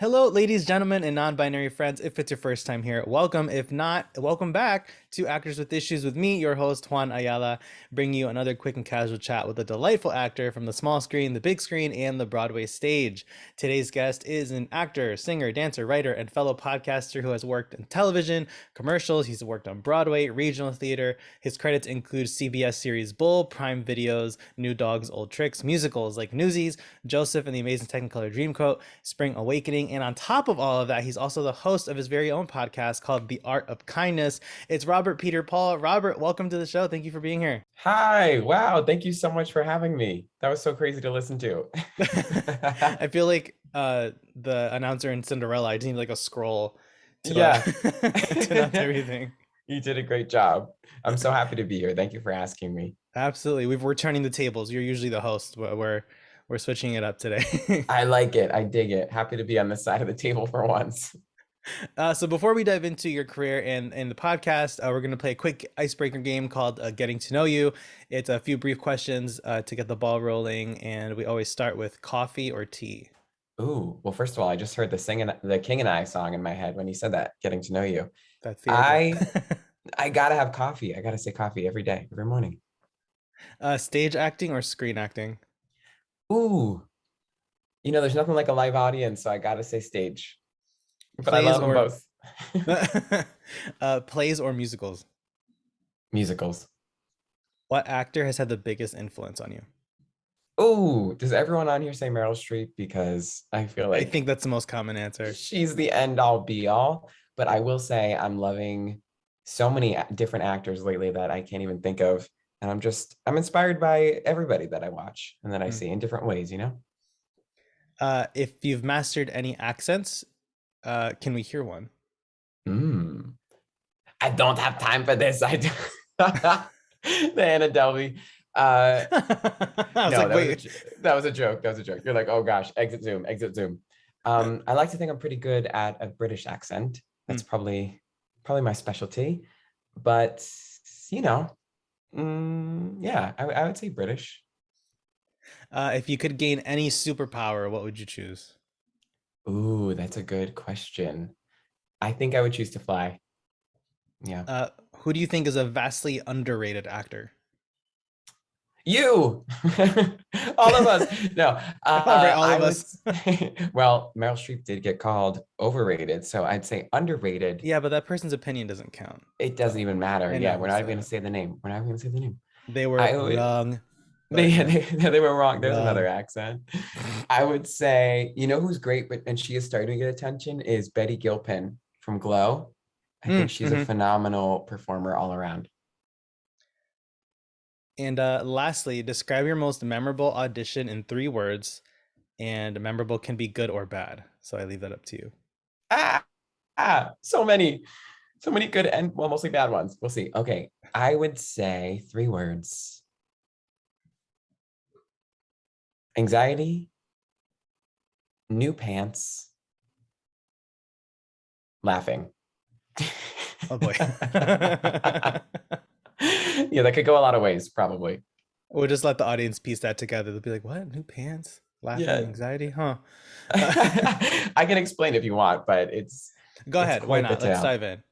Hello, ladies, gentlemen, and non-binary friends. If it's your first time here, welcome. If not, welcome back to Actors with Issues with me, your host, Juan Ayala, bringing you another quick and casual chat with a delightful actor from the small screen, the big screen, and the Broadway stage. Today's guest is an actor, singer, dancer, writer, and fellow podcaster who has worked in television, commercials. He's worked on Broadway, regional theater. His credits include CBS series Bull, Prime Videos, New Dogs, Old Tricks, musicals like Newsies, Joseph and the Amazing Technicolor Dreamcoat, Spring Awakening, and on top of all of that, he's also the host of his very own podcast called The Art of Kindness. It's Robert Peterpaul. Robert, welcome to the show. Thank you for being here. Hi, wow, thank you so much for having me. That was so crazy to listen to. I feel like the announcer in Cinderella, I just need like a scroll to Yeah. to announce everything. You did a great job. I'm so happy to be here. Thank you for asking me. Absolutely. We're turning the tables. You're usually the host, but we're switching it up today. I like it. I dig it. Happy to be on this side of the table for once. So before we dive into your career and the podcast, we're going to play a quick icebreaker game called Getting to Know You. It's a few brief questions to get the ball rolling, and we always start with coffee or tea. Ooh, well, first of all, I just heard the King and I song in my head when you said that, getting to know you. That's the idea. I I gotta have coffee. I gotta say coffee every day, every morning. Stage acting or screen acting? Ooh, there's nothing like a live audience, so I gotta say stage. But I Plays love them or both. plays or musicals? Musicals. What actor has had the biggest influence on you? Oh, does everyone on here say Meryl Streep? Because I feel I like think that's the most common answer. she's the end all be all. But I will say I'm loving so many different actors lately that I can't even think of. And I'm inspired by everybody that I watch and that I Mm. see in different ways, you know? If you've mastered any accents, can we hear one? Mm. I don't have time for this. I do. The Anna Delvey. Uh, I was no, like, wait. that was a joke. That was a joke. You're like, oh gosh, exit Zoom, exit Zoom. I like to think I'm pretty good at a British accent. Hmm. That's probably my specialty. But you know, yeah, I would say British. If you could gain any superpower, what would you choose? Ooh, that's a good question. I think I would choose to fly. Yeah. Who do you think is a vastly underrated actor? You, all of us. No, All right, all I of would. us. Well, Meryl Streep did get called overrated, so I'd say underrated. Yeah, but that person's opinion doesn't count. It doesn't even matter. I Yeah, know. we're not even So going to say the name. We're not even going to say the name. they were I would. wrong, They, but you know, they were wrong. There's another wrong. accent. I would say, who's great, but and she is starting to get attention is Betty Gilpin from Glow. I think she's a Mm-hmm. phenomenal performer all around. And lastly, describe your most memorable audition in 3 words. And memorable can be good or bad. So I leave that up to you. Ah, so many good and well, mostly bad ones. We'll see. Okay, I would say 3 words: anxiety, new pants, laughing. Oh boy. Yeah, that could go a lot of ways, probably. We'll just let the audience piece that together. They'll be like, what? New pants? Laughing, Yeah. anxiety? Huh? I can explain if you want, but Go it's ahead. Why quite the not? Let's tale. dive in.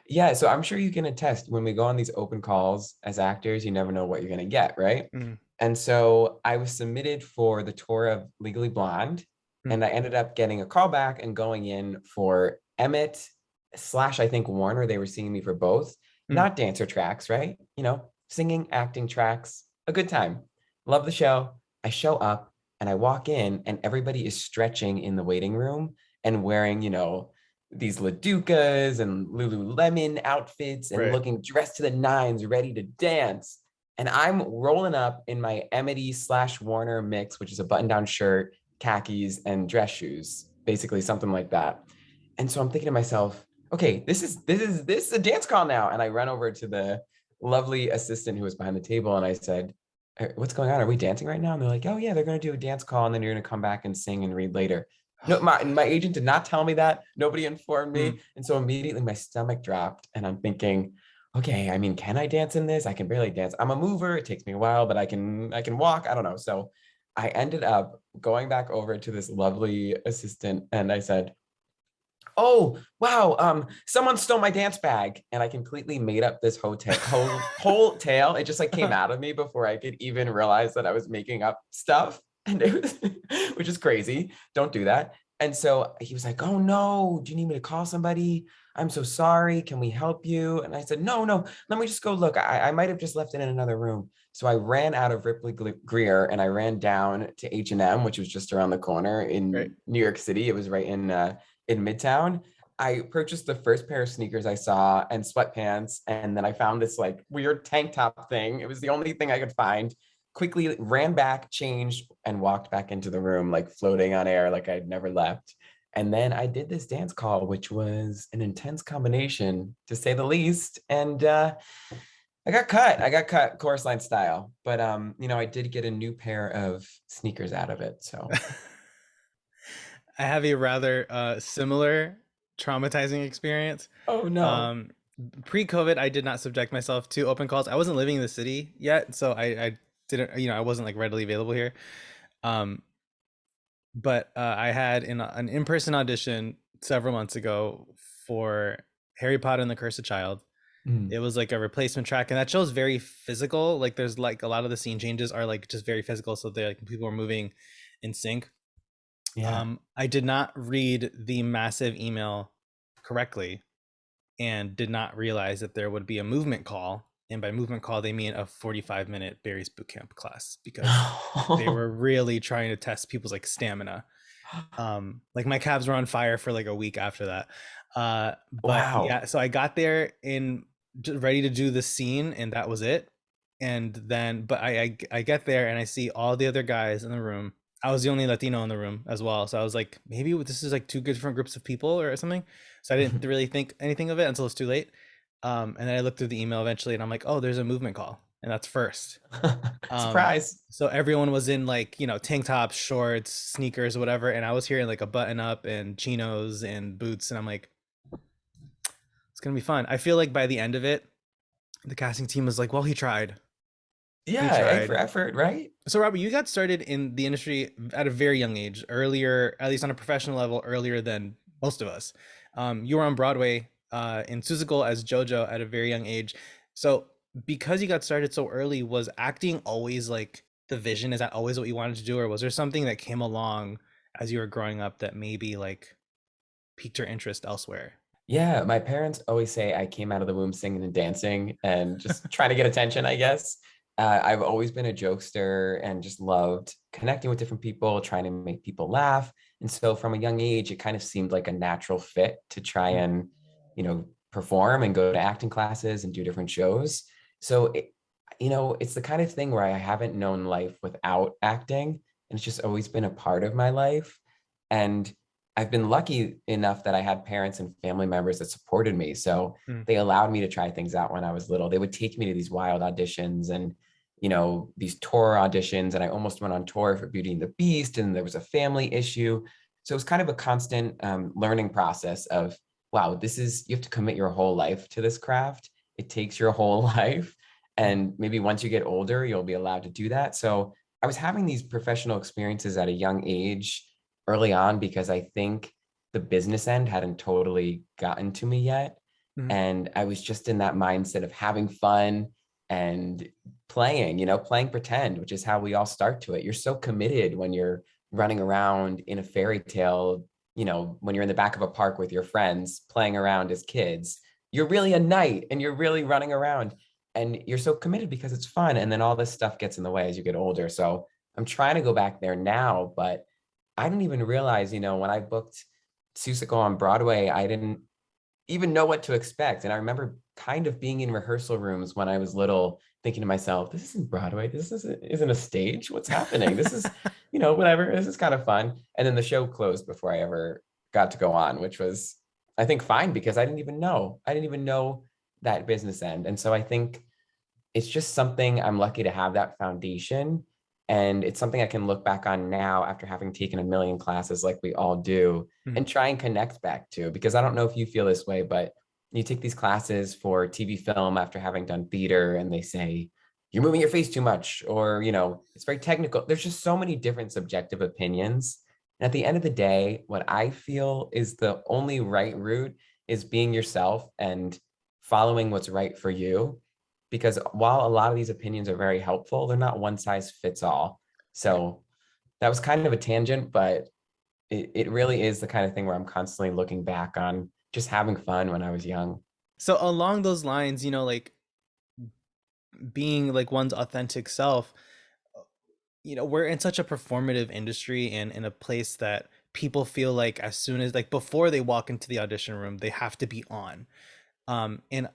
Yeah, so I'm sure you can attest when we go on these open calls as actors, you never know what you're going to get, right? Mm, And so I was submitted for the tour of Legally Blonde, mm, and I ended up getting a call back and going in for Emmett slash, I think, Warner. They were seeing me for both, mm. not dancer tracks, right? Singing, acting tracks, a good time. Love the show. I show up and I walk in, and everybody is stretching in the waiting room and wearing, these Laducas and Lululemon outfits and Right. looking dressed to the nines, ready to dance. And I'm rolling up in my Amity slash Warner mix, which is a button-down shirt, khakis, and dress shoes, basically something like that. And so I'm thinking to myself, okay, this is a dance call now. And I run over to the lovely assistant who was behind the table and I said, what's going on? Are we dancing right now? And they're like, oh yeah, they're going to do a dance call and then you're going to come back and sing and read later. No, my agent did not tell me that. Nobody informed Mm. me. And so immediately my stomach dropped and I'm thinking, okay, I mean, can I dance in this? I can barely dance. I'm a mover. It takes me a while, but I can walk. I don't know. So I ended up going back over to this lovely assistant and I said, oh wow, someone stole my dance bag, and I completely made up this whole tale. It just like came out of me before I could even realize that I was making up stuff, and it was which is crazy. Don't do that. And so he was like, oh no, do you need me to call somebody? I'm so sorry, can we help you? And I said, no, no, let me just go look. I might have just left it in another room. So I ran out of Ripley Greer and I ran down to H&M, which was just around the corner Right. in New York City. It was right in Midtown. I purchased the first pair of sneakers I saw and sweatpants. And then I found this like weird tank top thing. It was the only thing I could find. Quickly ran back, changed, and walked back into the room, like floating on air, like I'd never left. And then I did this dance call, which was an intense combination, to say the least. And I got cut. I got cut chorus line style. But I did get a new pair of sneakers out of it. So I have a rather similar traumatizing experience. oh no. Um, Pre-COVID, I did not subject myself to open calls. I wasn't living in the city yet, so I didn't, I wasn't like readily available here. Um, but I had an in-person audition several months ago for Harry Potter and the Cursed Child. It Mm, was like a replacement track, and that show's very physical. Like there's like a lot of the scene changes are like just very physical, so they like people are moving in sync. yeah. I did not read the massive email correctly and did not realize that there would be a movement call. And by movement call, they mean a 45-minute Barry's Bootcamp class because they were really trying to test people's like stamina. Like my calves were on fire for like a week after that. But Wow. yeah, so I got there in ready to do the scene, and that was it. And then, but I get there and I see all the other guys in the room. I was the only Latino in the room as well, so I was like, maybe this is like two different groups of people or something. So I didn't really think anything of it until it's too late. And then I looked through the email eventually, and I'm like, oh, there's a movement call, and that's first. Um, Surprise. so everyone was in like, tank tops, shorts, sneakers, whatever, and I was here in like a button up and chinos and boots, and I'm like, it's gonna be fun. I feel like by the end of it, the casting team was like, well, he tried. He Yeah, A for tried. effort, right? So Robert, you got started in the industry at a very young age, earlier, at least on a professional level, earlier than most of us. You were on Broadway in Seussical as Jojo at a very young age. So because you got started so early, was acting always like the vision? Is that always what you wanted to do, or was there something that came along as you were growing up that maybe like piqued your interest elsewhere? Yeah, my parents always say I came out of the womb singing and dancing and just trying to get attention, I guess. I've always been a jokester and just loved connecting with different people, trying to make people laugh. And so from a young age, it kind of seemed like a natural fit to try Mm, and, perform and go to acting classes and do different shows. So, it's the kind of thing where I haven't known life without acting. And it's just always been a part of my life. And I've been lucky enough that I had parents and family members that supported me. So mm, they allowed me to try things out when I was little. They would take me to these wild auditions and, these tour auditions. And I almost went on tour for Beauty and the Beast, and there was a family issue. So it was kind of a constant learning process of, wow, you have to commit your whole life to this craft. It takes your whole life. mm, And maybe once you get older, you'll be allowed to do that. So I was having these professional experiences at a young age early on because I think the business end hadn't totally gotten to me yet. mm. And I was just in that mindset of having fun and playing, playing pretend, which is how we all start to it. You're so committed when you're running around in a fairy tale, when you're in the back of a park with your friends playing around as kids. You're really a knight and you're really running around and you're so committed because it's fun. And then all this stuff gets in the way as you get older. So I'm trying to go back there now, but I didn't even realize, when I booked Seussical on Broadway, I didn't even know what to expect. And I remember kind of being in rehearsal rooms when I was little, thinking to myself, this isn't Broadway. Isn't a stage. What's happening? This is, whatever. This is kind of fun. And then the show closed before I ever got to go on, which was, I think, fine because I didn't even know. I didn't even know that business end. And so I think it's just something I'm lucky to have that foundation. And it's something I can look back on now after having taken a million classes like we all do Mm. and try and connect back to. Because I don't know if you feel this way, but you take these classes for TV film after having done theater and they say, you're moving your face too much, or, it's very technical. There's just so many different subjective opinions. And at the end of the day, what I feel is the only right route is being yourself and following what's right for you. Because while a lot of these opinions are very helpful, they're not one size fits all. Right. So that was kind of a tangent, but it really is the kind of thing where I'm constantly looking back on just having fun when I was young. So along those lines, like being like one's authentic self, we're in such a performative industry and in a place that people feel like as soon as like before they walk into the audition room, they have to be on. And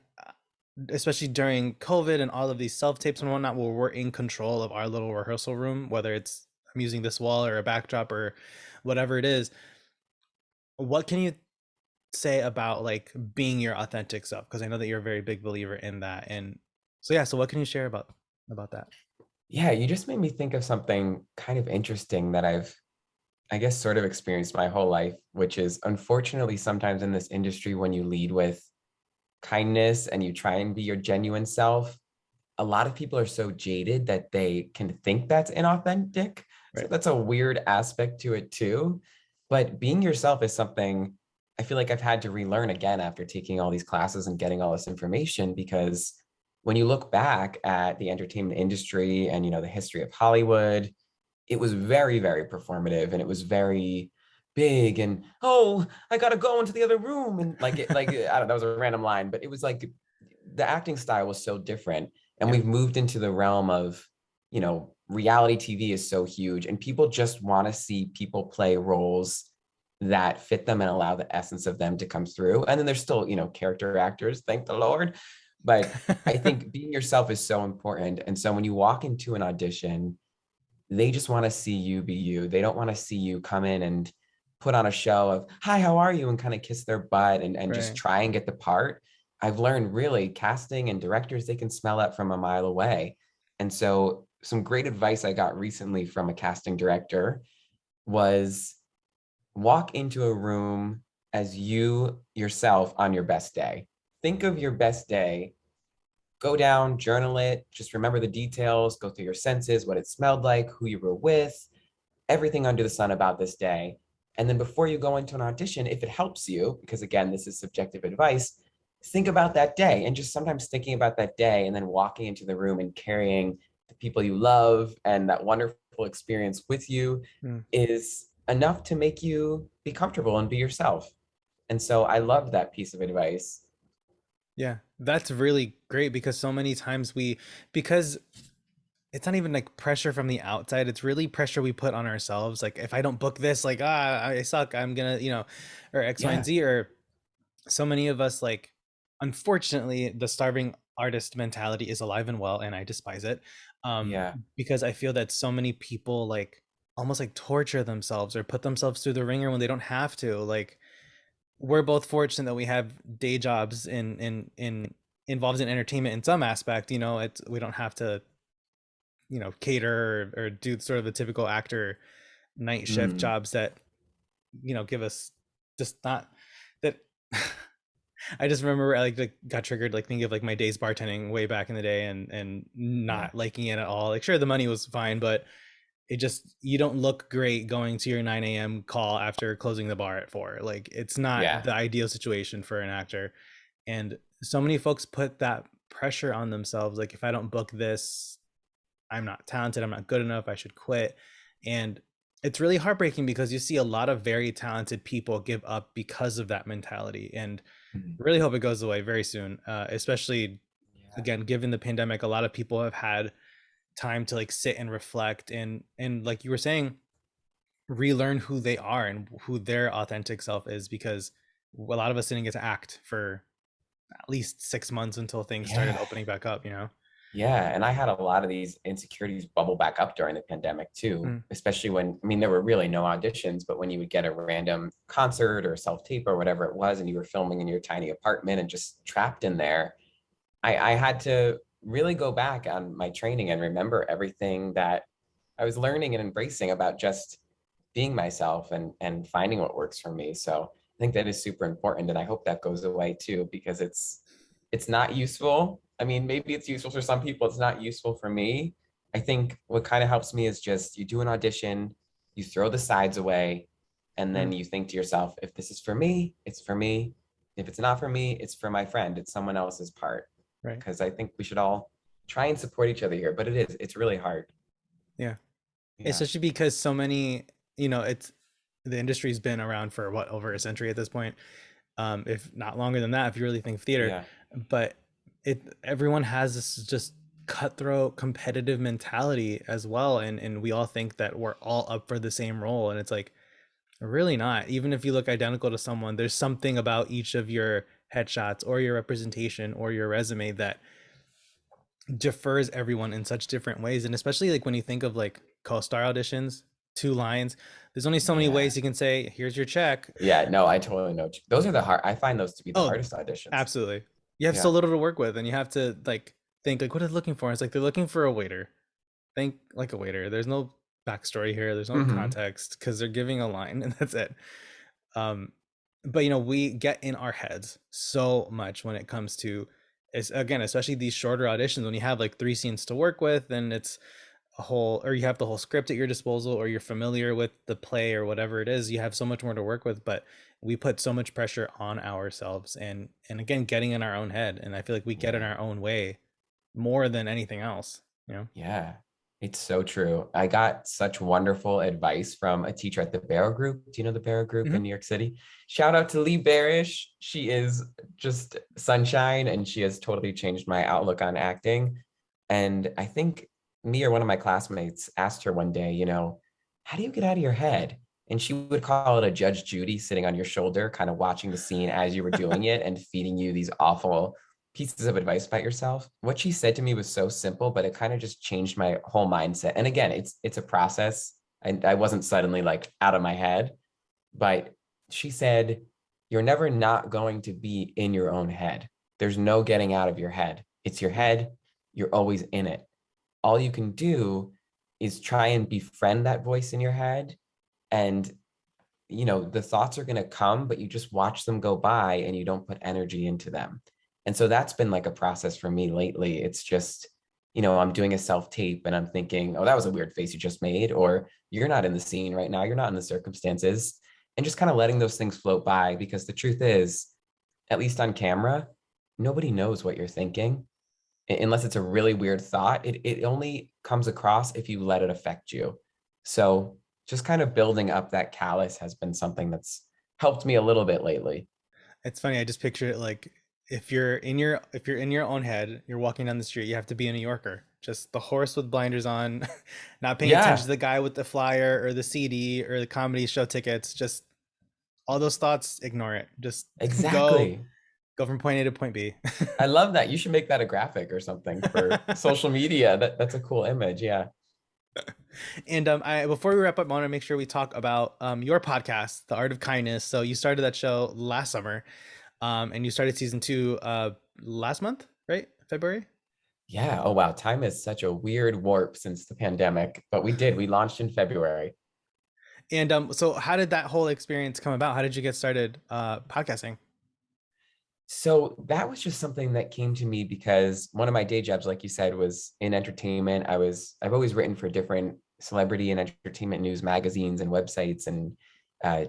especially during COVID and all of these self tapes and whatnot, where we're in control of our little rehearsal room, whether it's I'm using this wall or a backdrop or whatever it is. What can you say about like being your authentic self? Because I know that you're a very big believer in that. And so yeah, so what can you share about that? Yeah, you just made me think of something kind of interesting that I guess, sort of experienced my whole life, which is unfortunately sometimes in this industry, when you lead with kindness and you try and be your genuine self, a lot of people are so jaded that they can think that's inauthentic. So Right. that's a weird aspect to it too. But being yourself is something I feel like I've had to relearn again after taking all these classes and getting all this information, because when you look back at the entertainment industry and the history of Hollywood, it was very, very performative, and it was very big, and oh, I gotta go into the other room, and like I don't know, that was a random line, but it was like the acting style was so different. And Yeah. we've moved into the realm of, reality TV is so huge, and people just want to see people play roles that fit them and allow the essence of them to come through. And then there's still, character actors, thank the Lord. But I think being yourself is so important. And so when you walk into an audition, they just want to see you be you. They don't want to see you come in and put on a show of, hi, how are you? And kind of kiss their butt and just Right. try and get the part. I've learned really casting and directors, they can smell that from a mile away. And so some great advice I got recently from a casting director was walk into a room as you yourself on your best day. Think of your best day, go down, journal it, just remember the details, go through your senses, what it smelled like, who you were with, everything under the sun about this day. And then before you go into an audition, if it helps you, because again, this is subjective advice, think about that day. And just sometimes thinking about that day and then walking into the room and carrying the people you love and that wonderful experience with you Mm. is enough to make you be comfortable and be yourself. And so I loved that piece of advice. Yeah, that's really great because so many times because it's not even like pressure from the outside, it's really pressure we put on ourselves. Like if I don't book this, like I suck, I'm gonna, or X, Y, and Yeah. Z. Or so many of us, like, unfortunately, the starving artist mentality is alive and well, and I despise it. Um, Yeah. because I feel that so many people like almost like torture themselves or put themselves through the ringer when they don't have to. Like we're both fortunate that we have day jobs in involved in entertainment in some aspect. It's we don't have to cater or do sort of the typical actor night shift Mm. jobs that give us just not that. I just remember I like got triggered like thinking of like my days bartending way back in the day and Yeah. not liking it at all. Like sure the money was fine, but it just you don't look great going to your 9 a.m. call after closing the bar at 4. Like it's not Yeah. the ideal situation for an actor. And so many folks put that pressure on themselves. Like if I don't book this, I'm not talented, I'm not good enough, I should quit. And it's really heartbreaking because you see a lot of very talented people give up because of that mentality. And Mhm. really hope it goes away very soon. Especially Yeah. again, given the pandemic, a lot of people have had time to like sit and reflect and like you were saying, relearn who they are and who their authentic self is, because a lot of us didn't get to act for at least 6 months until things started Yeah. opening back up. Yeah, and I had a lot of these insecurities bubble back up during the pandemic too, Mm. especially when, I mean, there were really no auditions, but when you would get a random concert or self tape or whatever it was, and you were filming in your tiny apartment and just trapped in there, I had to really go back on my training and remember everything that I was learning and embracing about just being myself and finding what works for me. So I think that is super important, and I hope that goes away too, because it's not useful. I mean, maybe it's useful for some people, it's not useful for me. I think what kind of helps me is just you do an audition, you throw the sides away, And then you think to yourself, if this is for me, it's for me. If it's not for me, it's for my friend. It's someone else's part. Right. Because I think we should all try and support each other here, but it's really hard. Yeah. Yeah. Especially because so many, it's the industry's been around for what, over a century at this point, if not longer than that, if you really think of theater. Yeah. But everyone has this just cutthroat competitive mentality as well, and we all think that we're all up for the same role, and it's like really not. Even if you look identical to someone, there's something about each of your headshots or your representation or your resume that differs everyone in such different ways. And especially like when you think of like co-star auditions, 2 lines, there's only so many Yeah. ways you can say, here's your check. Yeah. No, I totally know. Those are the hard, I find those to be the Oh, hardest auditions. absolutely. You have so Yeah. little to work with, and you have to like think like, what are they looking for? It's like they're looking for a waiter. Think like a waiter. There's no backstory here. There's no Hmm. context because they're giving a line and that's it. Um, but we get in our heads so much when it comes to, is again, especially these shorter auditions when you have like 3 scenes to work with, and it's a whole, or you have the whole script at your disposal, or you're familiar with the play or whatever it is. You have so much more to work with, but we put so much pressure on ourselves, and again, getting in our own head, and I feel like we get in Yeah. our own way more than anything else. Yeah. It's so true. I got such wonderful advice from a teacher at the Barrow Group. Do you know the Barrow Group Hmm. in New York City? Shout out to Lee Barish. She is just sunshine and she has totally changed my outlook on acting. And I think me or one of my classmates asked her one day, how do you get out of your head? And she would call it a Judge Judy sitting on your shoulder, kind of watching the scene as you were doing it and feeding you these awful pieces of advice about yourself. What she said to me was so simple, but it kind of just changed my whole mindset. And again, it's a process. And I wasn't suddenly like out of my head, but she said, you're never not going to be in your own head. There's no getting out of your head. It's your head. You're always in it. All you can do is try and befriend that voice in your head. And, the thoughts are going to come, but you just watch them go by and you don't put energy into them. And so that's been like a process for me lately. It's just, I'm doing a self tape and I'm thinking, oh, that was a weird face you just made, or you're not in the scene right now. You're not in the circumstances. And just kind of letting those things float by, because the truth is, at least on camera, nobody knows what you're thinking unless it's a really weird thought. It only comes across if you let it affect you. So just kind of building up that callus has been something that's helped me a little bit lately. It's funny. I just picture it like if you're in your own head, you're walking down the street, you have to be a New Yorker. Just the horse with blinders on, not paying attention to Yeah, the guy with the flyer or the CD or the comedy show tickets. Just all those thoughts, ignore it. Just go exactly. go from point A to point B. I love that. You should make that a graphic or something for social media. That's a cool image. Yeah. And I before we wrap up, I want to make sure we talk about your podcast, The Art of Kindness. So you started that show last summer, and you started season 2 last month, right? February. Yeah. Oh, wow. Time is such a weird warp since the pandemic, but we did. We launched in February. And so how did that whole experience come about? How did you get started podcasting? So that was just something that came to me because one of my day jobs, like you said, was in entertainment. I've always written for different celebrity and entertainment news magazines and websites and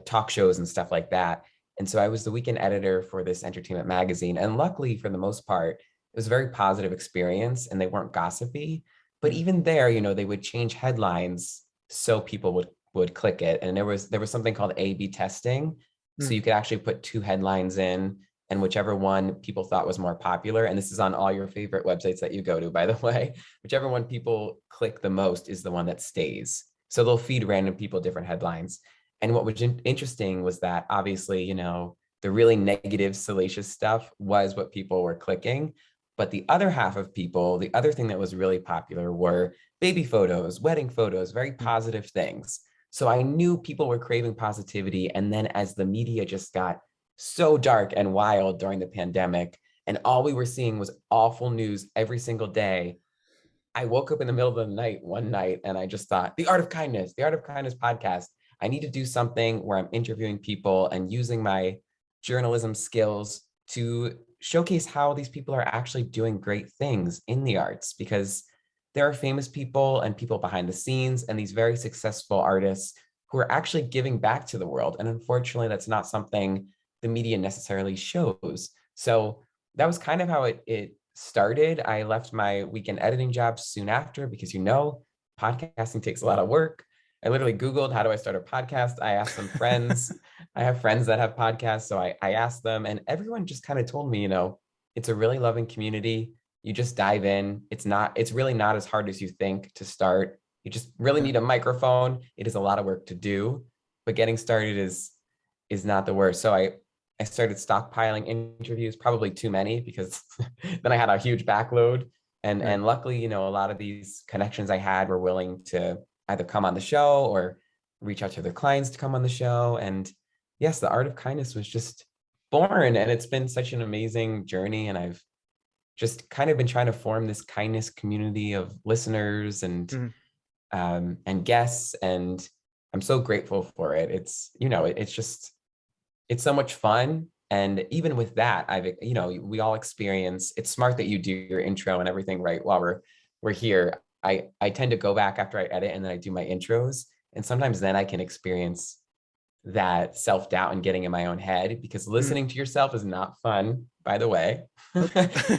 talk shows and stuff like that. And so I was the weekend editor for this entertainment magazine. And luckily, for the most part, it was a very positive experience and they weren't gossipy. But Mm, even there, they would change headlines so people would click it. And there was something called A/B testing. So mm. you could actually put 2 headlines in, and whichever one people thought was more popular, and this is on all your favorite websites that you go to, by the way, whichever one people click the most is the one that stays. So they'll feed random people different headlines. And what was interesting was that obviously, the really negative, salacious stuff was what people were clicking. But the other half of people, the other thing that was really popular were baby photos, wedding photos, very Mm. positive things. So I knew people were craving positivity. And then as the media just got so dark and wild during the pandemic, and all we were seeing was awful news every single day, I woke up in the middle of the night one night and I just thought, the Art of Kindness podcast. I need to do something where I'm interviewing people and using my journalism skills to showcase how these people are actually doing great things in the arts, because there are famous people and people behind the scenes and these very successful artists who are actually giving back to the world. And unfortunately, that's not something the media necessarily shows. So that was kind of how it started. I left my weekend editing job soon after because, podcasting takes a lot of work. I literally Googled, how do I start a podcast? I asked some friends. I have friends that have podcasts. So I asked them, and everyone just kind of told me, it's a really loving community. You just dive in. It's really not as hard as you think to start. You just really Yeah. need a microphone. It is a lot of work to do, but getting started is not the worst. So I started stockpiling interviews, probably too many, because then I had a huge backload. Right. And luckily, a lot of these connections I had were willing to either come on the show or reach out to their clients to come on the show. And yes, the art of kindness was just born, and it's been such an amazing journey. And I've just kind of been trying to form this kindness community of listeners Mhm. and guests, and I'm so grateful for it. It's so much fun. And even with that, we all experience, it's smart that you do your intro and everything right while we're here. I tend to go back after I edit and then I do my intros. And sometimes then I can experience that self-doubt and getting in my own head, because Mhm. listening to yourself is not fun, by the way. Nope.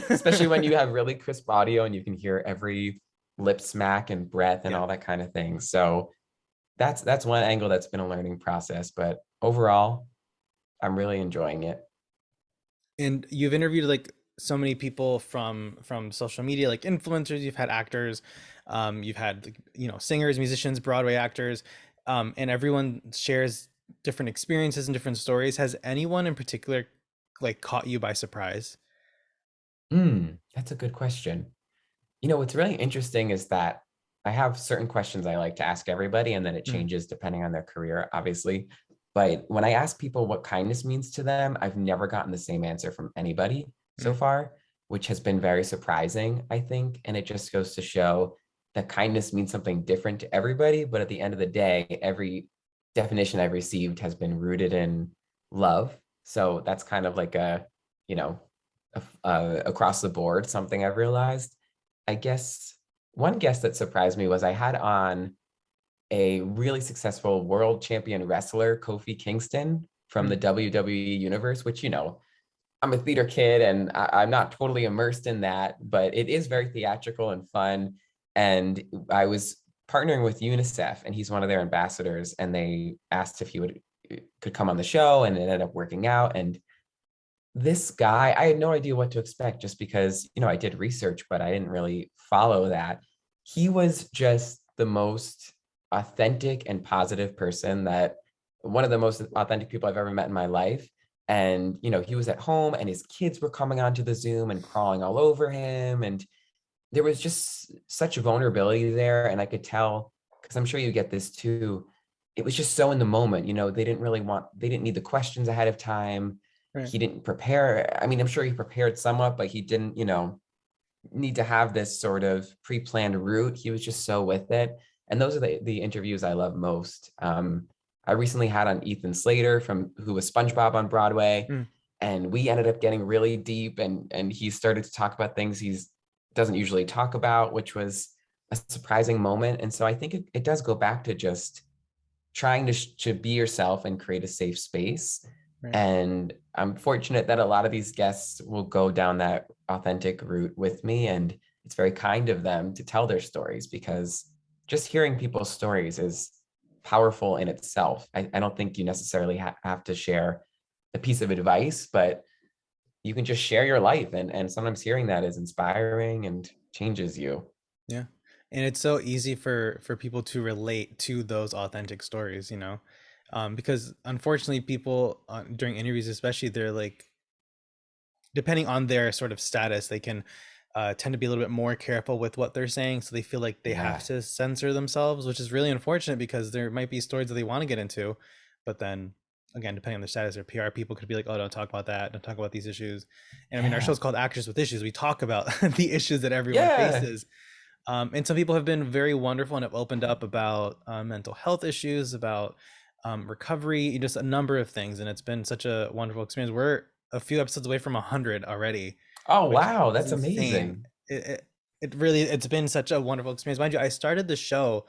Especially when you have really crisp audio and you can hear every lip smack and breath and Yeah. all that kind of thing. So that's one angle that's been a learning process, but overall, I'm really enjoying it. And you've interviewed like so many people from social media, like influencers. You've had actors, you've had like, singers, musicians, Broadway actors, and everyone shares different experiences and different stories. Has anyone in particular like caught you by surprise? That's a good question. What's really interesting is that I have certain questions I like to ask everybody, and then it Mm, changes depending on their career, obviously. But when I ask people what kindness means to them, I've never gotten the same answer from anybody so mm, far, which has been very surprising, I think. And it just goes to show that kindness means something different to everybody. But at the end of the day, every definition I've received has been rooted in love. So that's kind of like you know, across the board, something I've realized. I guess one guest that surprised me was I had on a really successful world champion wrestler, Kofi Kingston from the mm. WWE universe, which, I'm a theater kid and I'm not totally immersed in that, but it is very theatrical and fun. And I was partnering with UNICEF, and he's one of their ambassadors, and they asked if he could come on the show, and it ended up working out. And this guy, I had no idea what to expect, just because, I did research, but I didn't really follow that. He was just the most authentic and positive person, that one of the most authentic people I've ever met in my life. And, he was at home and his kids were coming onto the Zoom and crawling all over him. And there was just such vulnerability there. And I could tell, because I'm sure you get this too, it was just so in the moment. They didn't need the questions ahead of time. Right. He didn't prepare. I mean, I'm sure he prepared somewhat, but he didn't, need to have this sort of pre-planned route. He was just so with it. And those are the interviews I love most. I recently had on Ethan Slater, who was SpongeBob on Broadway, Mm. and we ended up getting really deep, and he started to talk about things he's doesn't usually talk about, which was a surprising moment. And so I think it does go back to just trying to be yourself and create a safe space. Right. And I'm fortunate that a lot of these guests will go down that authentic route with me. And it's very kind of them to tell their stories, because just hearing people's stories is powerful in itself. I don't think you necessarily have to share a piece of advice, but you can just share your life. And sometimes hearing that is inspiring and changes you. Yeah. And it's so easy for people to relate to those authentic stories, because unfortunately people during interviews, especially, they're like, depending on their sort of status, they can tend to be a little bit more careful with what they're saying. So they feel like they have Yeah. to censor themselves, which is really unfortunate, because there might be stories that they want to get into. But then again, depending on their status, their PR people could be like, oh, don't talk about that. Don't talk about these issues. And I mean, our Yeah. show's called Actors with Issues. We talk about the issues that everyone Yeah. faces. And some people have been very wonderful and have opened up about mental health issues, about recovery, just a number of things. And it's been such a wonderful experience. We're a few episodes away from 100 already, Oh, which wow. is That's insane. amazing. It really, it's been such a wonderful experience. Mind you, I started the show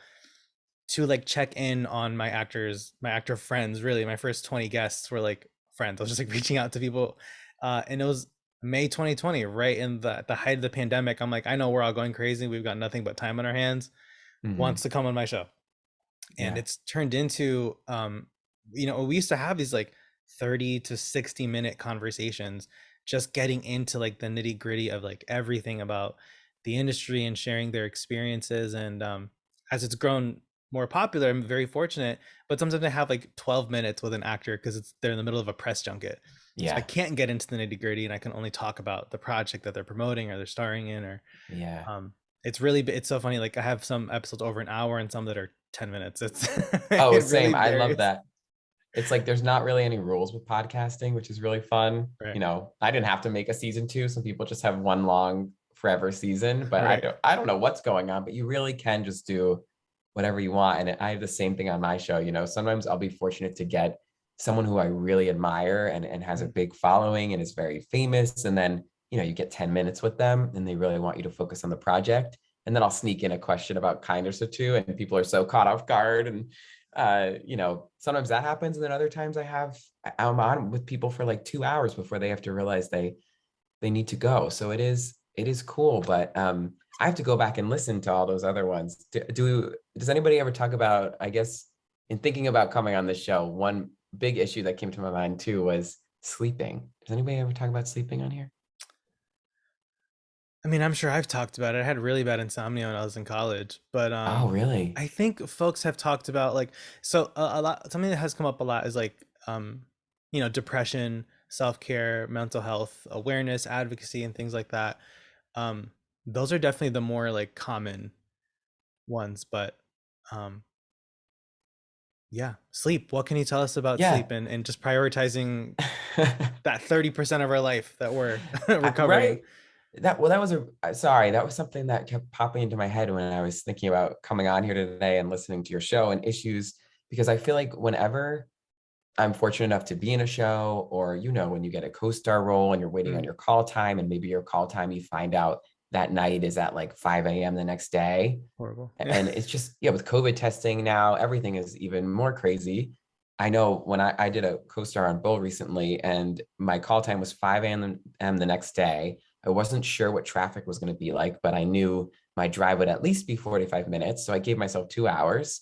to like check in on my actor friends. Really, my first 20 guests were like friends. I was just like reaching out to people, and it was May 2020, right in the height of the pandemic. I'm like, I know we're all going crazy. We've got nothing but time on our hands. Wants Hmm. to come on my show, and Yeah. it's turned into we used to have these like 30 to 60-minute conversations, just getting into like the nitty gritty of like everything about the industry and sharing their experiences. And as it's grown more popular, I'm very fortunate, but sometimes I have like 12 minutes with an actor because they're in the middle of a press junket, so I Yeah. can't get into the nitty gritty, and I can only talk about the project that they're promoting or they're starring in. Or Yeah. it's so funny, like I have some episodes over an hour and some that are 10 minutes. It's Oh, it really same. I love varies. that. It's like there's not really any rules with podcasting, which is really fun. Right. You know, I didn't have to make a season two. Some people just have one long forever season, but Right. I don't know what's going on, but you really can just do whatever you want. And I have the same thing on my show. You know, sometimes I'll be fortunate to get someone who I really admire and has a Mhm. big following and is very famous. And then, you know, you get 10 minutes with them and they really want you to focus on the project. And then I'll sneak in a question about kindness or two, and people are so caught off guard. And you know, sometimes that happens, and then other times I'm on with people for like 2 hours before they have to realize they need to go. So it is cool, but I have to go back and listen to all those other ones. Does anybody ever talk about, I guess, in thinking about coming on this show, one big issue that came to my mind too was sleeping. Does anybody ever talk about sleeping on here? I mean, I'm sure I've talked about it. I had really bad insomnia when I was in college, but Oh, really? I think folks have talked about like, so a lot, something that has come up a lot is like depression, self-care, mental health awareness, advocacy, and things like that. Um, those are definitely the more like common ones. But um, yeah, sleep. What can you tell us about Yeah. sleep, and just prioritizing that 30% of our life that we're recovering? Right. That was sorry, that was something that kept popping into my head when I was thinking about coming on here today and listening to your show and issues, because I feel like whenever I'm fortunate enough to be in a show, or you know, when you get a co-star role and you're waiting on Mm, your call time, and maybe your call time you find out that night is at like 5 a.m. the next day. horrible. Yeah. And it's just, yeah, with COVID testing now, everything is even more crazy. I know when I did a co-star on Bull recently, and my call time was 5 a.m. the next day. I wasn't sure what traffic was going to be like, but I knew my drive would at least be 45 minutes. So I gave myself 2 hours.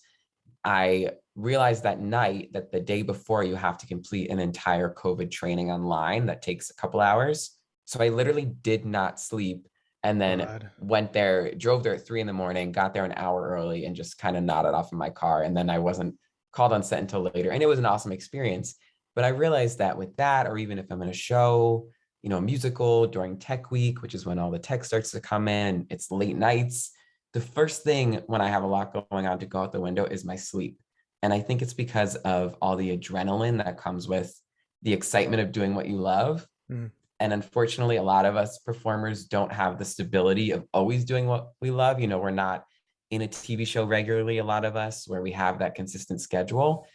I realized that night that the day before you have to complete an entire COVID training online that takes a couple hours. So I literally did not sleep, and Oh then God. went there, drove there at 3 in the morning, got there an hour early, and just kind of nodded off in my car. And then I wasn't called on set until later. And it was an awesome experience. But I realized that with that, or even if I'm in a show, you know, a musical during tech week, which is when all the tech starts to come in, it's late nights. The first thing when I have a lot going on to go out the window is my sleep. And I think it's because of all the adrenaline that comes with the excitement of doing what you love. Mm, And unfortunately, a lot of us performers don't have the stability of always doing what we love. You know, we're not in a TV show regularly, a lot of us, where we have that consistent schedule.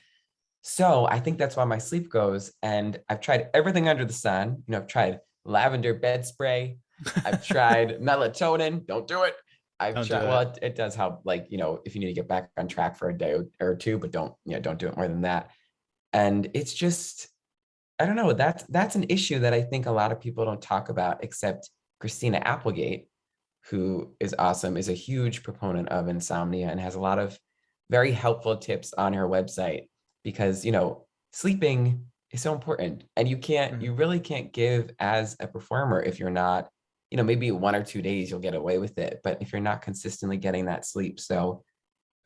So I think that's why my sleep goes. And I've tried everything under the sun. You know, I've tried lavender bed spray. I've tried melatonin. Don't do it. I've don't do tried, well, it. it does help, like, you know, if you need to get back on track for a day or two, but don't do it more than that. And it's just, I don't know. That's an issue that I think a lot of people don't talk about, except Christina Applegate, who is awesome, is a huge proponent of insomnia and has a lot of very helpful tips on her website, because, you know, sleeping is so important, and Mhm. you really can't give as a performer if you're not, you know, maybe 1 or 2 days you'll get away with it, but if you're not consistently getting that sleep. So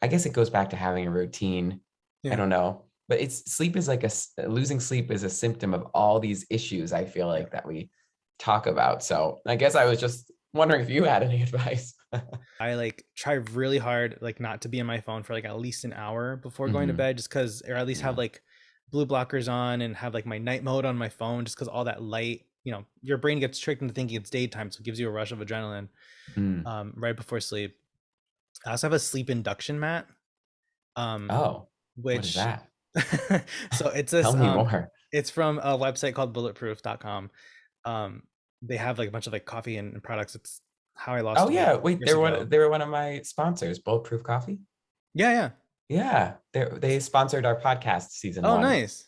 I guess it goes back to having a routine. I Yeah. don't know, but it's sleep is like losing sleep is a symptom of all these issues, I feel Yeah. like, that we talk about. So I guess I was just wondering if you had any advice. I like try really hard like not to be on my phone for like at least an hour before going to Hmm. bed, just because, or at least have Yeah. like blue blockers on and have like my night mode on my phone, just because all that light, your brain gets tricked into thinking it's daytime, so it gives you a rush of adrenaline Mm. right before sleep. I also have a sleep induction mat, um, Oh, what is which that? so it's Tell this me more. it's from a website called bulletproof.com. um they have like a bunch of like coffee and products. It's how I Oh lost weight yeah, wait, years ago. they were one of my sponsors, Bulletproof Coffee. Yeah, yeah. Yeah, they sponsored our podcast season Oh, one. nice.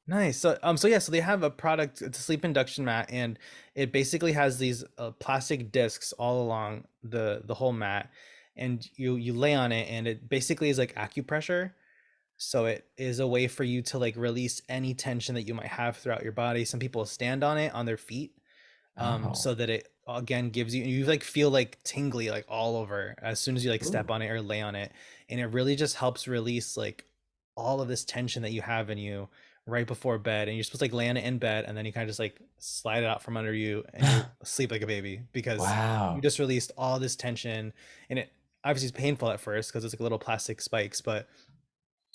Nice. So yeah, so they have a product, it's a sleep induction mat, and it basically has these plastic discs all along the whole mat, and you lay on it, and it basically is like acupressure. So it is a way for you to like release any tension that you might have throughout your body. Some people stand on it on their feet, Oh, so that it again gives you like feel like tingly like all over as soon as you like step ooh, on it or lay on it, and it really just helps release like all of this tension that you have in you right before bed. And you're supposed to like lay on it in bed, and then you kind of just like slide it out from under you, and you sleep like a baby because you wow. just released all this tension. And it obviously is painful at first because it's like little plastic spikes, but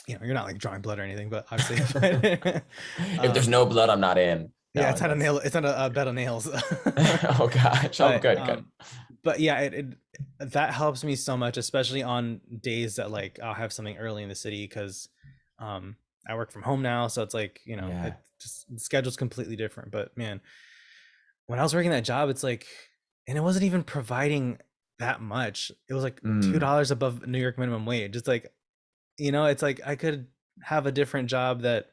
you're not like drawing blood or anything, but obviously but, If there's um no blood, I'm not in. yeah, No, it's not a that's nail, it's not a bed of nails. oh gosh. Oh, but good, good. um but yeah, it that helps me so much, especially on days that like I'll have something early in the city, because um I work from home now, so it's like, it Yeah. just the schedule's completely different. But man, when I was working that job, it's like, and it wasn't even providing that much. It was like Mm, $2 above New York minimum wage. It's like, it's like I could have a different job that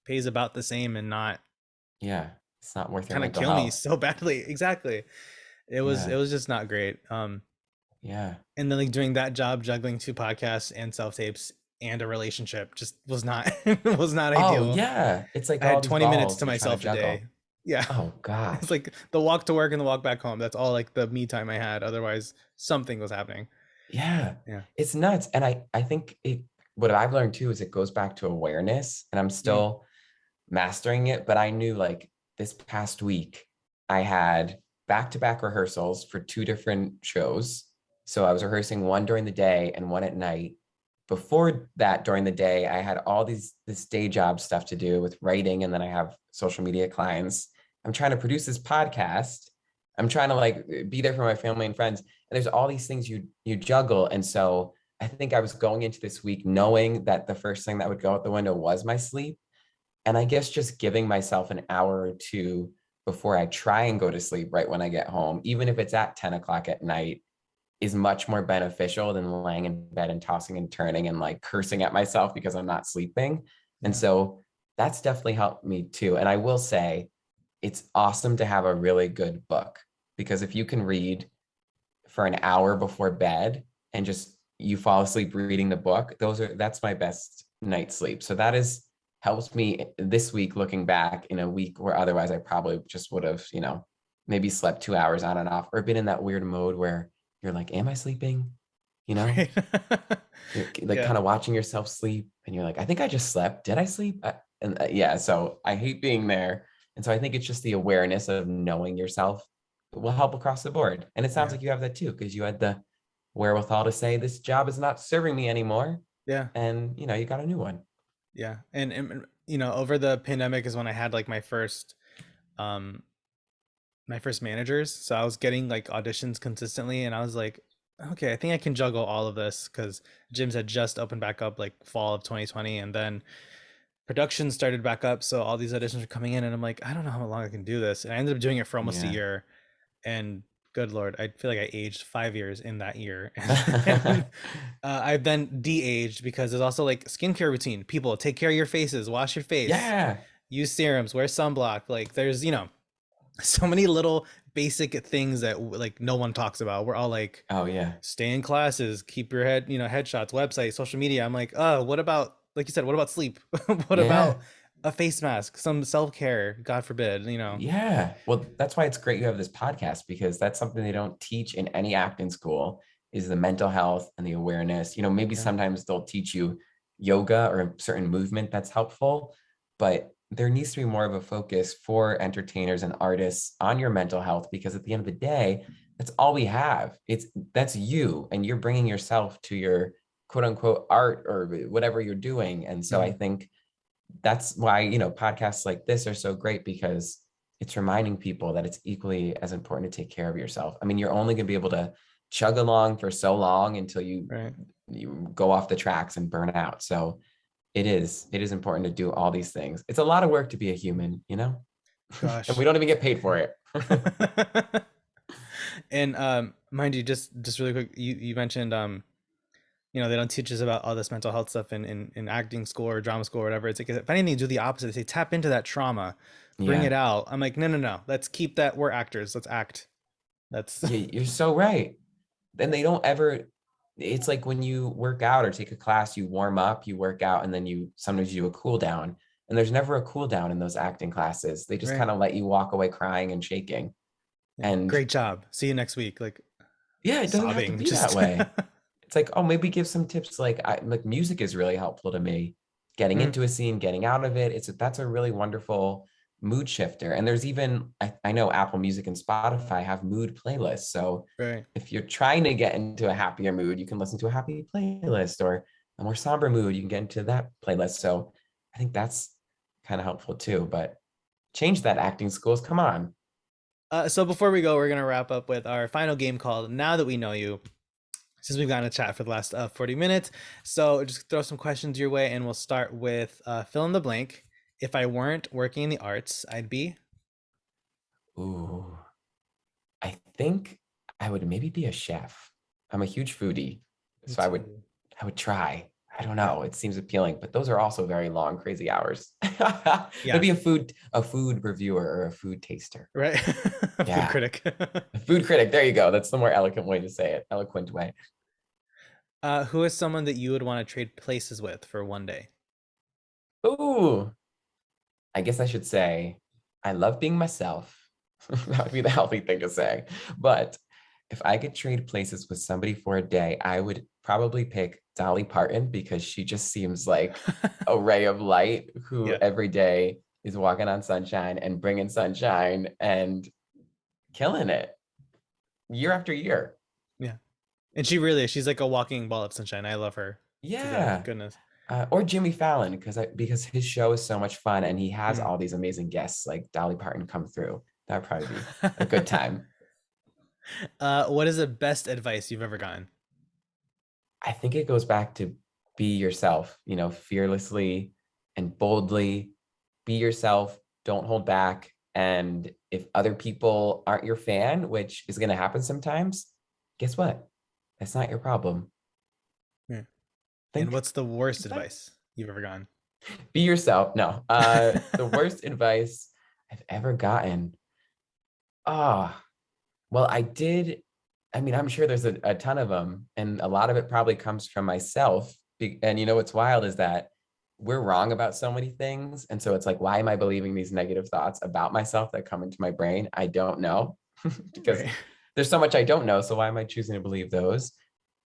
pays about the same and not yeah. It's not worth your kind of mental kill me health. so badly. Exactly. It Yeah. was just not great. Yeah. And then like doing that job, juggling two podcasts and self tapes and a relationship just was not was not Oh, ideal. yeah. It's like I all had these 20 minutes balls to you're trying to myself a day. juggle. Yeah. Oh It's gosh. like the walk to work and the walk back home. That's all like the me time I had. Otherwise, something was happening. Yeah. Yeah. It's nuts. And I think what I've learned too is it goes back to awareness, and I'm Mm. still mastering it, but I knew like this past week I had back-to-back rehearsals for two different shows. So I was rehearsing one during the day and one at night. Before that, during the day, I had all this day job stuff to do with writing, and then I have social media clients. I'm trying to produce this podcast. I'm trying to like be there for my family and friends. And there's all these things you juggle. And so I think I was going into this week knowing that the first thing that would go out the window was my sleep. And I guess just giving myself an hour or two before I try and go to sleep right when I get home, even if it's at 10 o'clock at night, is much more beneficial than laying in bed and tossing and turning and like cursing at myself because I'm not sleeping. And Yeah. so that's definitely helped me too. And I will say it's awesome to have a really good book, because if you can read for an hour before bed and just you fall asleep reading the book, that's my best night's sleep. So that is helps me this week looking back in a week where otherwise I probably just would have, maybe slept 2 hours on and off, or been in that weird mode where you're like, am I sleeping? You know, Right. you're like Yeah. kind of watching yourself sleep and you're like, I think I just slept. Did I sleep? And yeah, so I hate being there. And so I think it's just the awareness of knowing yourself will help across the board. And it sounds Yeah. like you have that too, because you had the wherewithal to say, this job is not serving me anymore. Yeah. And, you got a new one. Yeah. And over the pandemic is when I had like um my first managers. So I was getting like auditions consistently, and I was like, okay, I think I can juggle all of this, because gyms had just opened back up like fall of 2020, and then production started back up. So all these auditions were coming in, and I'm like, I don't know how long I can do this. And I ended up doing it for almost a Yeah. year. And good Lord, I feel like I aged 5 years in that year. And I've then de-aged because there's also like skincare routine. People take care of your faces, wash your face, Yeah. use serums, wear sunblock. Like there's, so many little basic things that like no one talks about. We're all like, Oh, yeah. stay in classes, keep your headshots, website, social media. I'm like, what about, like you said, what about sleep? What Yeah. about a face mask, some self-care, God forbid, Yeah. Well, that's why it's great you have this podcast, because that's something they don't teach in any acting school, is the mental health and the awareness. Maybe Yeah. sometimes they'll teach you yoga or a certain movement that's helpful, but there needs to be more of a focus for entertainers and artists on your mental health, because at the end of the day, that's all we have. That's you, and you're bringing yourself to your quote unquote art or whatever you're doing. And so I Mhm. think that's why podcasts like this are so great, because it's reminding people that it's equally as important to take care of yourself. I mean, you're only going to be able to chug along for so long until you Right. you go off the tracks and burn out. So it is important to do all these things. It's a lot of work to be a human, and we Gosh. don't even get paid for it. And mind you, just really quick, you mentioned They don't teach us about all this mental health stuff in acting school or drama school or whatever. It's like, if anything, do the opposite. They say tap into that trauma, bring Yeah. it out. I'm like, no, no, no. Let's keep that. We're actors. Let's act. That's Yeah, you're so right. And they don't ever, it's like when you work out or take a class, you warm up, you work out, and then you sometimes you do a cool down. And there's never a cool down in those acting classes. They just right. kind of let you walk away crying and shaking. Yeah. And Great job. See you next week. Like yeah, it doesn't have to sobbing. be that Just way. It's like, oh, maybe give some tips. Like music is really helpful to me. Getting Mm, into a scene, getting out of it. That's a really wonderful mood shifter. And there's even I know Apple Music and Spotify have mood playlists. So right. if you're trying to get into a happier mood, you can listen to a happy playlist, or a more somber mood, you can get into that playlist. So I think that's kind of helpful too. But change that, acting schools. Come on. So before we go, we're gonna wrap up with our final game called Now That We Know You. Since we've gotten a chat for the last 40 minutes, so just throw some questions your way, and we'll start with fill in the blank. If I weren't working in the arts, I'd be. Ooh, I think I would maybe be a chef. I'm a huge foodie, Me so too. I would try. I don't Yeah. know. It seems appealing, but those are also very long, crazy hours. Yeah. Maybe a food reviewer or a food taster. Right. Food Yeah, critic. a food critic. There you go. That's the more eloquent way to say it. Eloquent way. Who is someone that you would want to trade places with for one day? Ooh, I guess I should say I love being myself. That would be the healthy thing to say. But if I could trade places with somebody for a day, I would probably pick Dolly Parton because she just seems like a ray of light who Yeah. every day is walking on sunshine and bringing sunshine and killing it year after year. Yeah. And she really is. She's like a walking ball of sunshine. I love her to death. Yeah. Goodness. Or Jimmy Fallon because his show is so much fun and he has Mm. all these amazing guests like Dolly Parton come through. That would probably be a good time. What is the best advice you've ever gotten? I think it goes back to be yourself, fearlessly and boldly. Be yourself, don't hold back. And if other people aren't your fan, which is going to happen sometimes, guess what? That's not your problem. Yeah. And Think, what's the worst think that. advice you've ever gotten? Be yourself. No, the worst advice I've ever gotten. Ah, well, I did. I mean, I'm sure there's a ton of them, and a lot of it probably comes from myself. And what's wild is that we're wrong about so many things. And so it's like, why am I believing these negative thoughts about myself that come into my brain? I don't know because Right. there's so much I don't know. So why am I choosing to believe those?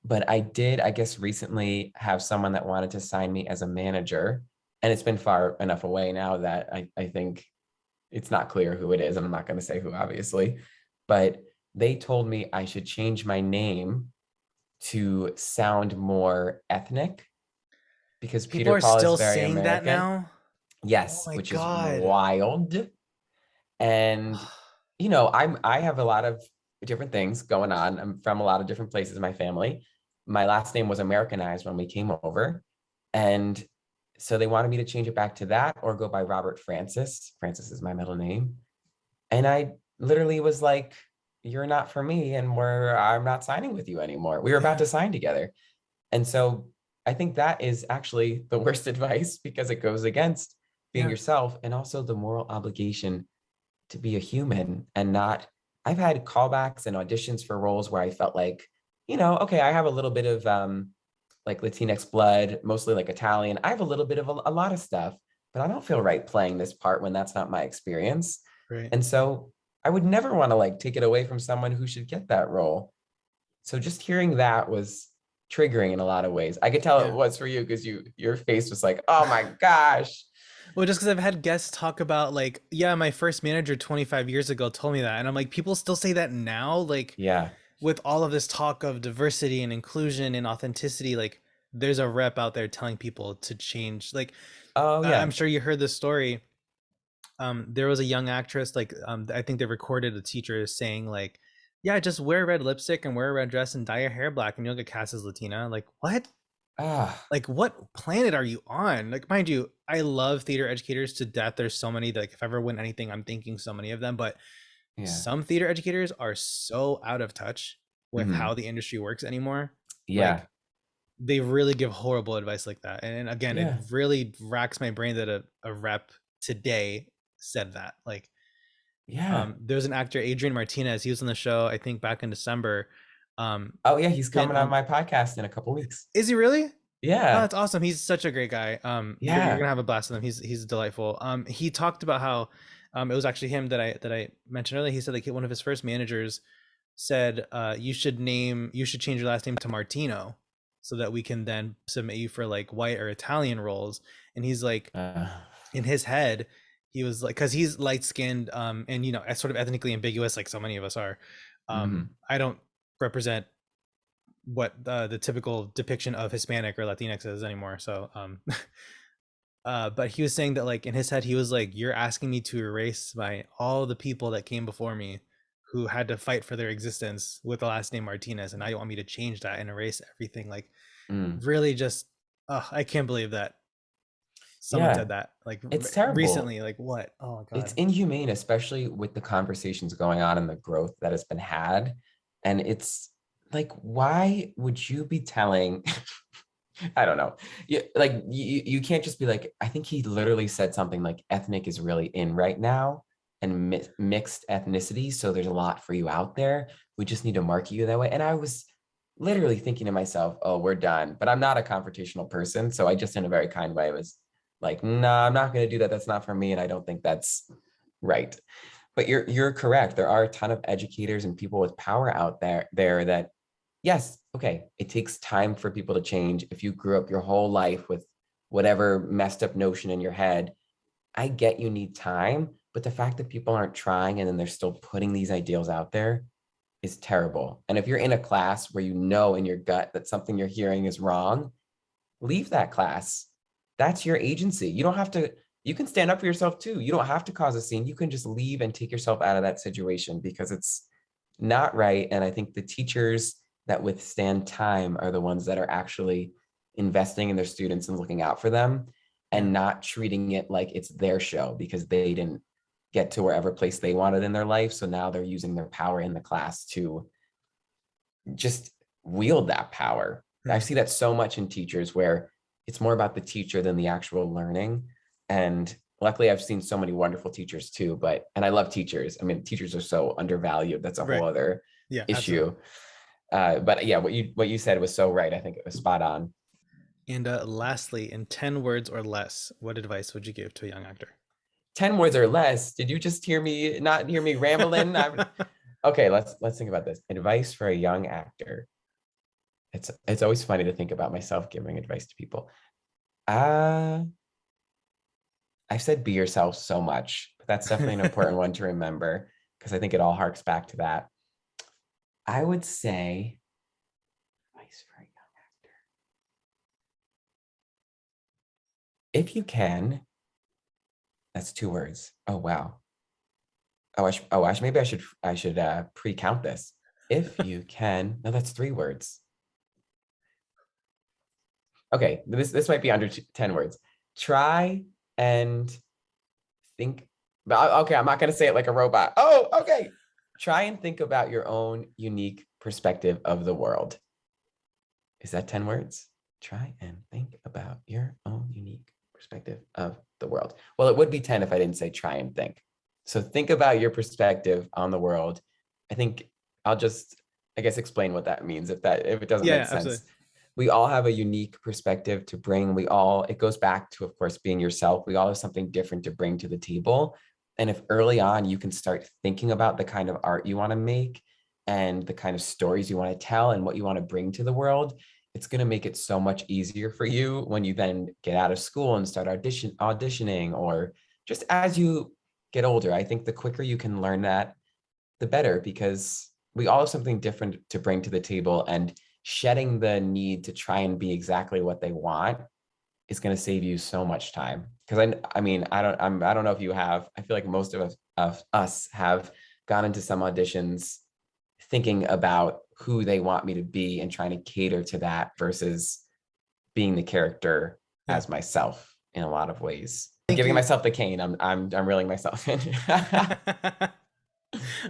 But I did, I guess, recently have someone that wanted to sign me as a manager. And it's been far enough away now that I think it's not clear who it is. And I'm not going to say who, obviously. But they told me I should change my name to sound more ethnic because People Peter are Paul is still very saying that American. now. Oh Yes, my which is God. wild. And I have a lot of different things going on. I'm from a lot of different places in my family. My last name was Americanized when we came over. And so they wanted me to change it back to that or go by Robert Francis. Francis is my middle name. And I literally was like, you're not for me and I'm not signing with you anymore. We were about Yeah. to sign together. And so I think that is actually the worst advice because it goes against being Yeah. yourself and also the moral obligation to be a human and not. I've had callbacks and auditions for roles where I felt like, okay, I have a little bit of like Latinx blood, mostly like Italian. I have a little bit of a lot of stuff, but I don't feel right playing this part when that's not my experience. Right. And so I would never want to like take it away from someone who should get that role. So just hearing that was triggering in a lot of ways. I could tell it Yeah. was for you because your face was like, oh my gosh. Well, just because I've had guests talk about like, yeah, my first manager 25 years ago told me that. And I'm like, people still say that now? Like, Yeah. with all of this talk of diversity and inclusion and authenticity, like, there's a rep out there telling people to change. Like, Oh I'm yeah. sure you heard this story. There was a young actress, like, I think they recorded a teacher saying, like, yeah, just wear red lipstick and wear a red dress and dye your hair black and you'll get cast as Latina. Like, what? Ah, Like, what planet are you on? Like, mind you, I love theater educators to death. There's so many that, like, if I ever win anything, I'm thinking so many of them. But yeah. some theater educators are so out of touch with Hmm. how the industry works anymore. Yeah. Like, they really give horrible advice like that. And again, it Yeah. really racks my brain that a rep today said that. Like, Yeah. there's an actor, Adrian Martinez. He was on the show, I think, back in December. Oh yeah, he's Been coming on on. my podcast in a couple weeks. Is he really? Oh, Yeah. that's awesome. He's such a great guy. You're Yeah. gonna have a blast with him. He's delightful. He talked about how, it was actually him that I mentioned earlier. He said like one of his first managers said, you should change your last name to Martino, so that we can then submit you for like white or Italian roles. And he's like, Uh, in his head, he was like, because he's light skinned, and sort of ethnically ambiguous, like so many of us are. mhm. I don't represent what the typical depiction of Hispanic or Latinx is anymore. So, but he was saying that like in his head, he was like, "You're asking me to erase all the people that came before me, who had to fight for their existence with the last name Martinez, and now you want me to change that and erase everything." Like, Mm. really, just, I can't believe that someone Yeah. said that. Like It's terrible. recently, like what? Oh my It's god. inhumane, especially with the conversations going on and the growth that has been had. And it's like, why would you be telling? I don't know. You can't just be like, I think he literally said something like ethnic is really in right now and mixed ethnicity. So there's a lot for you out there. We just need to market you that way. And I was literally thinking to myself, oh, we're done. But I'm not a confrontational person. So I just, in a very kind way, was like, no, I'm not going to do that. That's not for me. And I don't think that's right. But you're correct. There are a ton of educators and people with power out there that, yes, okay, it takes time for people to change. If you grew up your whole life with whatever messed up notion in your head, I get you need time, but the fact that people aren't trying and then they're still putting these ideals out there is terrible. And if you're in a class where you know in your gut that something you're hearing is wrong, leave that class. That's your agency. You don't have to, you can stand up for yourself too. You don't have to cause a scene. You can just leave and take yourself out of that situation because it's not right. And I think the teachers that withstand time are the ones that are actually investing in their students and looking out for them Yeah. and not treating it like it's their show because they didn't get to wherever place they wanted in their life. So now they're using their power in the class to just wield that power. I Hmm. see that so much in teachers where it's more about the teacher than the actual learning. And luckily, I've seen so many wonderful teachers too. And I love teachers. I mean, teachers are so undervalued. That's a whole Right. other Yeah, absolutely. issue. But yeah, what you said was so right. I think it was spot on. And lastly, in 10 words or less, what advice would you give to a young actor? 10 words or less. Did you just hear me not hear me rambling? Okay, let's think about this. Advice for a young actor. It's always funny to think about myself giving advice to people. Uh I've said be yourself so much, but that's definitely an important one to remember because I think it all harks back to that. I would say advice for a young actor. If you can, that's 2 words. Oh wow. Maybe I should pre-count this. If you can, no, that's 3 words. Okay, this might be under 10 words. Try and think, but okay, I'm not going to say it like a robot. Oh, okay. Try and think about your own unique perspective of the world. Is that 10 words? Try and think about your own unique perspective of the world. Well, it would be 10 if I didn't say try and think. So think about your perspective on the world. I think I'll just, I guess, explain what that means if it doesn't Yeah, make yeah, sense. absolutely. We all have a unique perspective to bring. It goes back to, of course, being yourself. We all have something different to bring to the table. And if early on you can start thinking about the kind of art you want to make and the kind of stories you want to tell and what you want to bring to the world, it's going to make it so much easier for you when you then get out of school and start auditioning or just as you get older. I think the quicker you can learn that, the better, because we all have something different to bring to the table, and shedding the need to try and be exactly what they want is going to save you so much time. Because I mean, I don't know if you have. I feel like most of us have gone into some auditions thinking about who they want me to be and trying to cater to that versus being the character Yeah. as myself in a lot of ways. I'm Thank giving you. myself the cane. I'm reeling myself in.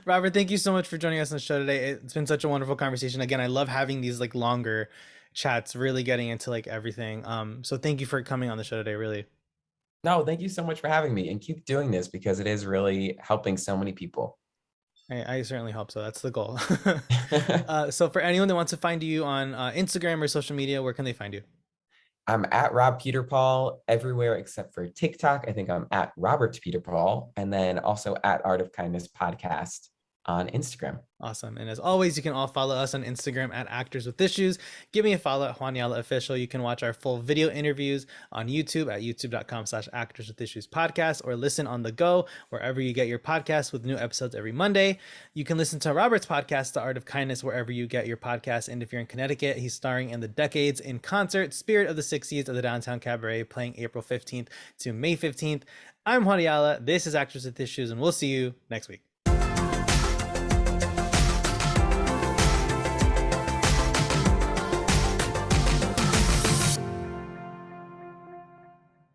Robert, thank you so much for joining us on the show today. It's been such a wonderful conversation. Again, I love having these like longer chats, really getting into like everything. So thank you for coming on the show today. Really, No, thank you so much for having me and keep doing this because it is really helping so many people. I certainly hope so. That's the goal. So for anyone that wants to find you on Instagram or social media, where can they find you? I'm at Rob Peterpaul everywhere except for TikTok. I think I'm at Robert Peterpaul, and then also at Art of Kindness Podcast on Instagram. Awesome. And as always, you can all follow us on Instagram at Actors with Issues. Give me a follow at Juan Yala Official. You can watch our full video interviews on YouTube at youtube.com/Actors with Issues podcast, or listen on the go wherever you get your podcasts with new episodes every Monday. You can listen to Robert's podcast, The Art of Kindness, wherever you get your podcasts. And if you're in Connecticut, he's starring in the Decades in Concert, Spirit of the 60s of the Downtown Cabaret, playing April 15th to May 15th. I'm Juan Yala. This is Actors with Issues, and we'll see you next week.